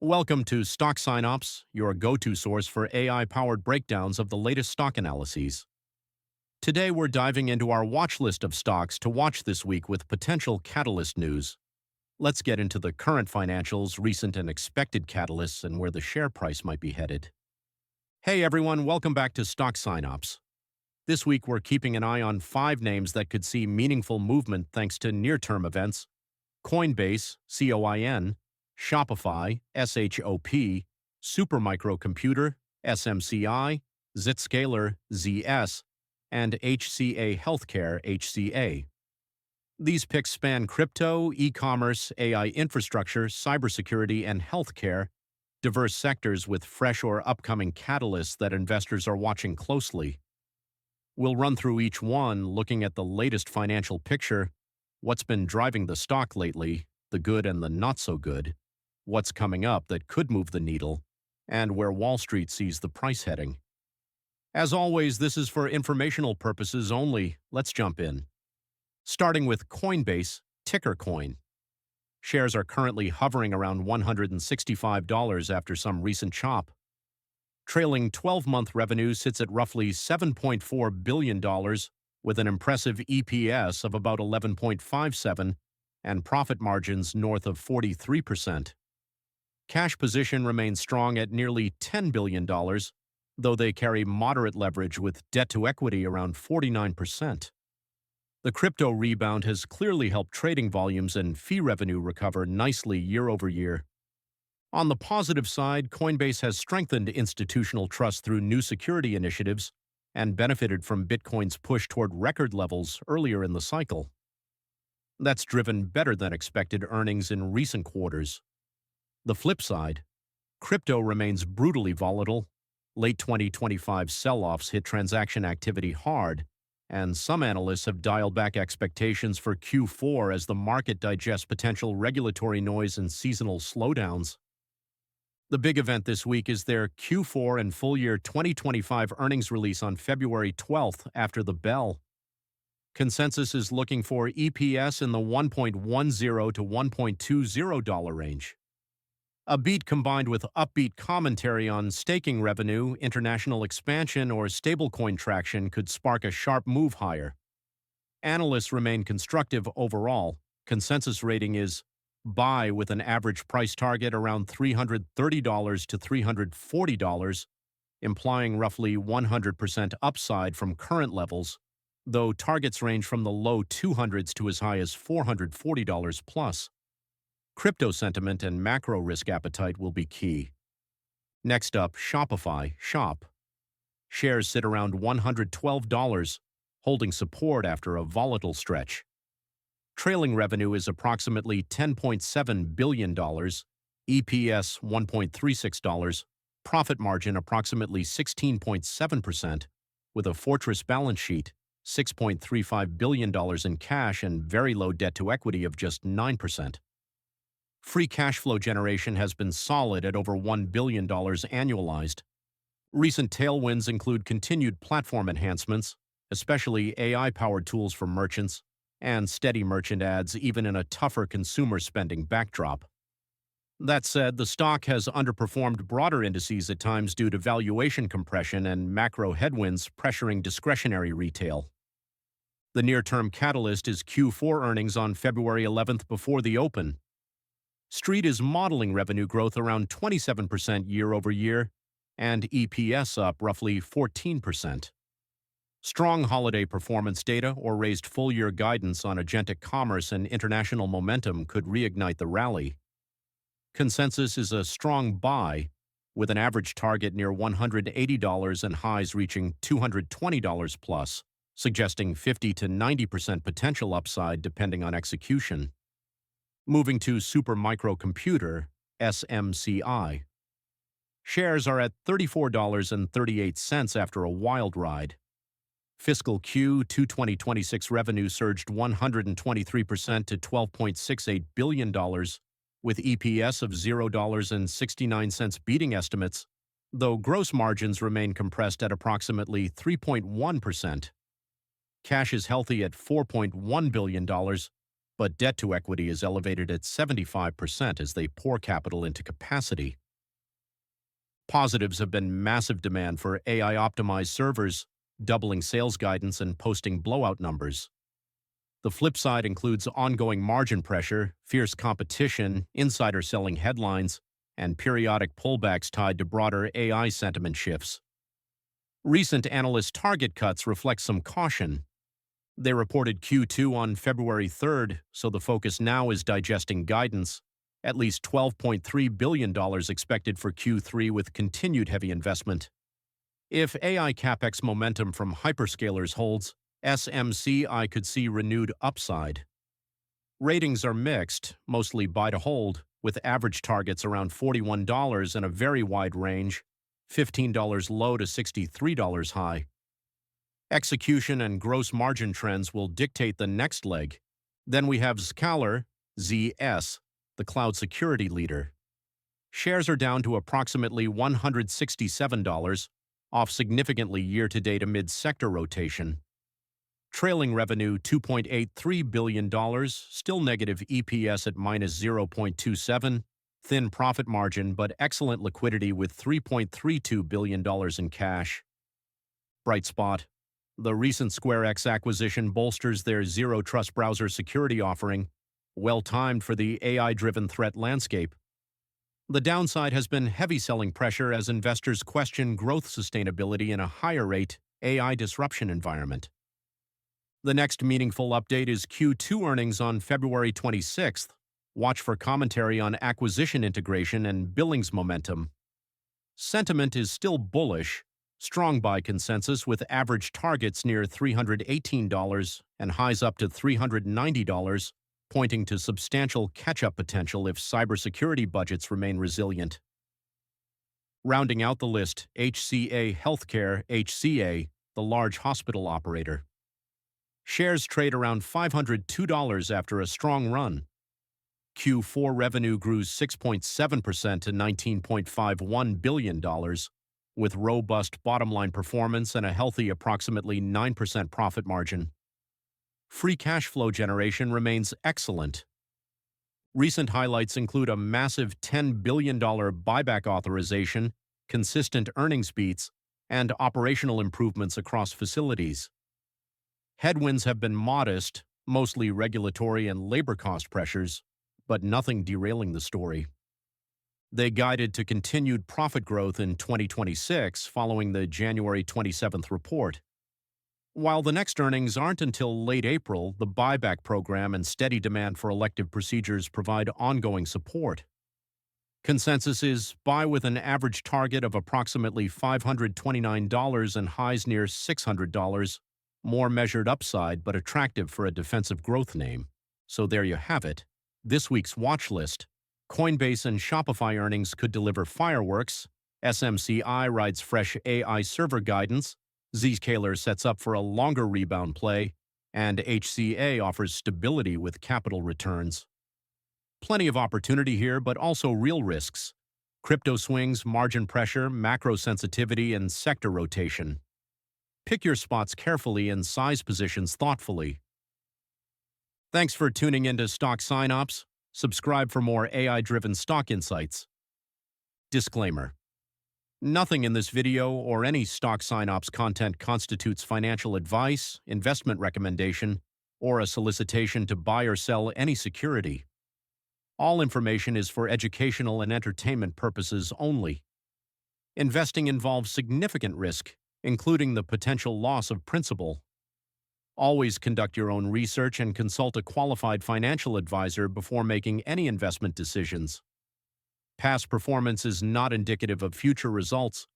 Welcome to Stock Synops, your go-to source for AI-powered breakdowns of the latest stock analyses. Today we're diving into our watch list of stocks to watch this week with potential catalyst news. Let's get into the current financials, recent and expected catalysts, and where the share price might be headed. Hey everyone, welcome back to Stock Synops. This week we're keeping an eye on 5 names that could see meaningful movement thanks to near-term events: Coinbase, COIN, Shopify, SHOP, Supermicrocomputer, SMCI, Zscaler, ZS, and HCA Healthcare, HCA. These picks span crypto, e-commerce, AI infrastructure, cybersecurity, and healthcare, diverse sectors with fresh or upcoming catalysts that investors are watching closely. We'll run through each one, looking at the latest financial picture, what's been driving the stock lately, the good and the not so good, what's coming up that could move the needle, and where Wall Street sees the price heading. As always, this is for informational purposes only. Let's jump in. Starting with Coinbase, ticker COIN. Shares are currently hovering around $165 after some recent chop. Trailing 12-month revenue sits at roughly $7.4 billion, with an impressive EPS of about 11.57 and profit margins north of 43%. Cash position remains strong at nearly $10 billion, though they carry moderate leverage with debt-to-equity around 49%. The crypto rebound has clearly helped trading volumes and fee revenue recover nicely year over year. On the positive side, Coinbase has strengthened institutional trust through new security initiatives and benefited from Bitcoin's push toward record levels earlier in the cycle. That's driven better-than-expected earnings in recent quarters. The flip side, crypto remains brutally volatile. Late 2025 sell-offs hit transaction activity hard, and some analysts have dialed back expectations for Q4 as the market digests potential regulatory noise and seasonal slowdowns. The big event this week is their Q4 and full year 2025 earnings release on February 12th after the bell. Consensus is looking for EPS in the $1.10 to $1.20 range. A beat combined with upbeat commentary on staking revenue, international expansion, or stablecoin traction could spark a sharp move higher. Analysts remain constructive overall. Consensus rating is buy with an average price target around $330 to $340, implying roughly 100% upside from current levels, though targets range from the low 200s to as high as $440 plus. Crypto sentiment and macro risk appetite will be key. Next up, Shopify, SHOP. Shares sit around $112, holding support after a volatile stretch. Trailing revenue is approximately $10.7 billion, EPS $1.36, profit margin approximately 16.7%, with a fortress balance sheet, $6.35 billion in cash and very low debt-to-equity of just 9%. Free cash flow generation has been solid at over $1 billion annualized. Recent tailwinds include continued platform enhancements, especially AI-powered tools for merchants, and steady merchant ads even in a tougher consumer spending backdrop. That said, the stock has underperformed broader indices at times due to valuation compression and macro headwinds pressuring discretionary retail. The near-term catalyst is Q4 earnings on February 11th before the open. Street is modeling revenue growth around 27% year over year, and EPS up roughly 14%. Strong holiday performance data or raised full-year guidance on agentic commerce and international momentum could reignite the rally. Consensus is a strong buy, with an average target near $180 and highs reaching $220 plus, suggesting 50 to 90% potential upside depending on execution. Moving to Supermicrocomputer, SMCI. Shares are at $34.38 after a wild ride. Fiscal Q2 2026 revenue surged 123% to $12.68 billion, with EPS of $0.69 beating estimates, though gross margins remain compressed at approximately 3.1%. Cash is healthy at $4.1 billion, but debt to equity is elevated at 75% as they pour capital into capacity. Positives have been massive demand for AI-optimized servers, doubling sales guidance and posting blowout numbers. The flip side includes ongoing margin pressure, fierce competition, insider selling headlines, and periodic pullbacks tied to broader AI sentiment shifts. Recent analyst target cuts reflect some caution. They reported Q2 on February 3rd, so the focus now is digesting guidance. At least $12.3 billion expected for Q3 with continued heavy investment. If AI CapEx momentum from hyperscalers holds, SMCI could see renewed upside. Ratings are mixed, mostly buy to hold, with average targets around $41 and a very wide range, $15 low to $63 high. Execution and gross margin trends will dictate the next leg. Then we have Zscaler, ZS, the cloud security leader. Shares are down to approximately $167, off significantly year-to-date amid sector rotation. Trailing revenue $2.83 billion, still negative EPS at minus 0.27, thin profit margin but excellent liquidity with $3.32 billion in cash. Bright spot. The recent SquareX acquisition bolsters their zero-trust browser security offering, well-timed for the AI-driven threat landscape. The downside has been heavy selling pressure as investors question growth sustainability in a higher-rate AI disruption environment. The next meaningful update is Q2 earnings on February 26th. Watch for commentary on acquisition integration and billings momentum. Sentiment is still bullish, strong buy consensus with average targets near $318 and highs up to $390, pointing to substantial catch-up potential if cybersecurity budgets remain resilient. Rounding out the list, HCA Healthcare, HCA, the large hospital operator. Shares trade around $502 after a strong run. Q4 revenue grew 6.7% to $19.51 billion, with robust bottom-line performance and a healthy approximately 9% profit margin. Free cash flow generation remains excellent. Recent highlights include a massive $10 billion buyback authorization, consistent earnings beats, and operational improvements across facilities. Headwinds have been modest, mostly regulatory and labor cost pressures, but nothing derailing the story. They guided to continued profit growth in 2026 following the January 27th report. While the next earnings aren't until late April, the buyback program and steady demand for elective procedures provide ongoing support. Consensus is buy with an average target of approximately $529 and highs near $600, more measured upside but attractive for a defensive growth name. So there you have it. This week's watch list. Coinbase and Shopify earnings could deliver fireworks. SMCI rides fresh AI server guidance. Zscaler sets up for a longer rebound play. And HCA offers stability with capital returns. Plenty of opportunity here, but also real risks. Crypto swings, margin pressure, macro sensitivity, and sector rotation. Pick your spots carefully and size positions thoughtfully. Thanks for tuning into Stock Synops. Subscribe for more AI-driven stock insights. Disclaimer. Nothing in this video or any Stock Synops content constitutes financial advice, investment recommendation, or a solicitation to buy or sell any security. All information is for educational and entertainment purposes only. Investing involves significant risk, including the potential loss of principal. Always conduct your own research and consult a qualified financial advisor before making any investment decisions. Past performance is not indicative of future results,